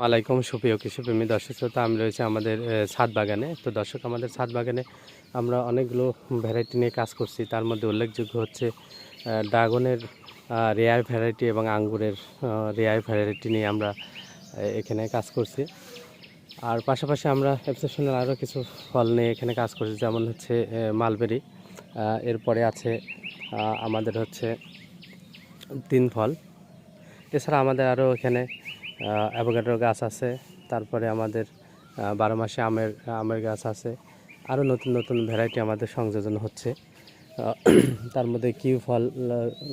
আলাইকুম সুপ্রিয় কৃষিপ্রেমী দর্শক শ্রোতা, আমি রয়েছে আমাদের ছাদ বাগানে। তো দর্শক, আমাদের ছাদ বাগানে আমরা অনেকগুলো ভ্যারাইটি নিয়ে কাজ করছি। তার মধ্যে উল্লেখযোগ্য হচ্ছে ড্রাগনের রেয়ার ভ্যারাইটি এবং আঙ্গুরের রেয়ার ভ্যারাইটি নিয়ে আমরা এখানে কাজ করছি। আর পাশাপাশি আমরা এক্সেপশনাল আরও কিছু ফল নিয়ে এখানে কাজ করছি, যেমন হচ্ছে মালবেরি, এরপরে আছে আমাদের হচ্ছে তিন ফল। এছাড়া আমাদের আরও এখানে অ্যাভোকাডোর গাছ আছে, তারপরে আমাদের 12 মাসে আমের গাছ আছে। আরও নতুন নতুন ভ্যারাইটি আমাদের সংযোজন হচ্ছে। তার মধ্যে কিউ ফল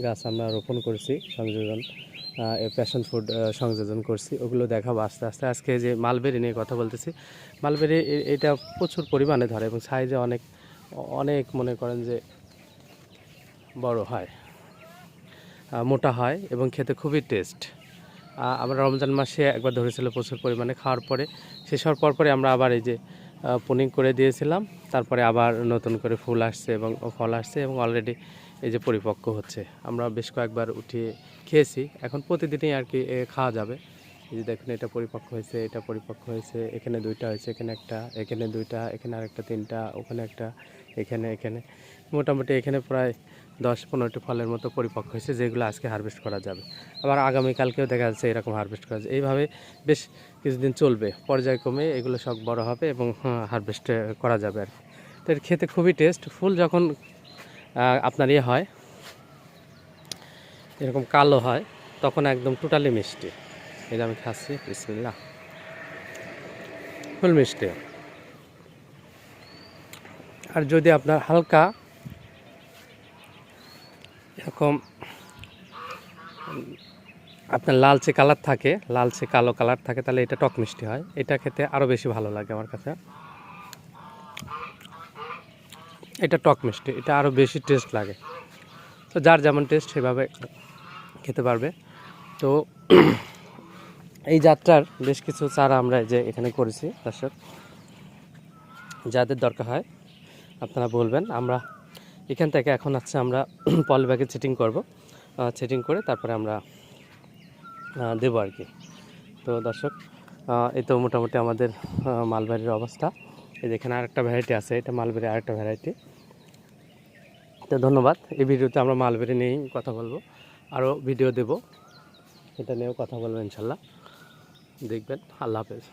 গাছ আমরা রোপণ করছি, সংযোজন প্যাশন ফ্রুট সংযোজন করছি, ওগুলো দেখাবো আস্তে আস্তে। আজকে যে মালবেরি নিয়ে কথা বলতেছি, মালবেরি এটা প্রচুর পরিমাণে ধরে এবং সাইজে অনেক অনেক মনে করেন যে বড় হয়, মোটা হয় এবং খেতে খুবই টেস্ট। আমরা রমজান মাসে একবার ধরেছিল প্রচুর পরিমাণে, খাওয়ার পরে শেষ হওয়ার পরে আমরা আবার এই যে পুনিং করে দিয়েছিলাম, তারপরে আবার নতুন করে ফুল আসছে এবং ফল আসছে এবং অলরেডি এই যে পরিপক্ক হচ্ছে। আমরা বেশ কয়েকবার উঠিয়ে খেয়েছি, এখন প্রতিদিনই আর কি খাওয়া যাবে। এই যে দেখুন, এটা পরিপক্ক হয়েছে, এটা পরিপক্ক হয়েছে, এখানে দুইটা হয়েছে, এখানে একটা, এখানে দুইটা, এখানে আরেকটা, তিনটা, ওখানে একটা, এখানে এখানে মোটামুটি এখানে প্রায় 10-15টি ফলের মতো পরিপক্ক হয়েছে, যেগুলো আজকে হারভেস্ট করা যাবে। আবার আগামীকালকেও দেখা যাচ্ছে এরকম হারভেস্ট করা যাবে। এইভাবে বেশ কিছুদিন চলবে, পর্যায়ক্রমে এগুলো সব বড় হবে এবং হারভেস্ট করা যাবে আর কি। তো এর খেতে খুবই টেস্ট। ফুল যখন আপনার হয় এরকম কালো হয়, তখন একদম টোটালি মিষ্টি। এই যে আমি খাচ্ছি, বিসমিল্লাহ, ফুল মিষ্টি। আর যদি আপনার হালকা এরকম আপনার লালচে কালার থাকে, লালচে কালো কালার থাকে, তাহলে এটা টক মিষ্টি হয়। এটা খেতে আরও বেশি ভালো লাগে আমার কাছে। এটা টক মিষ্টি, এটা আরও বেশি টেস্ট লাগে। তো যার যেমন টেস্ট সেভাবে খেতে পারবে। তো এই জাতটার বেশ কিছু চারা আমরা যে এখানে করেছি দর্শক, যাদের দরকার হয় আপনারা বলবেন। আমরা এখান থেকে এখন আমরা পলি ব্যাগে সেটিং করব, সেটিং করে তারপরে আমরা দেবো আর কি। তো দর্শক, এই তো মোটামুটি আমাদের মালবেরির অবস্থা। এই যেখানে আরেকটা ভ্যারাইটি আছে, এটা মালবেরি আরেকটা ভ্যারাইটি। তো ধন্যবাদ। এই ভিডিওতে আমরা মালবেরি নিয়েই কথা বলবো, আরও ভিডিও দেব, এটা নিয়েও কথা বলবো ইনশাল্লাহ, দেখবেন। আল্লাহ হাফেজ।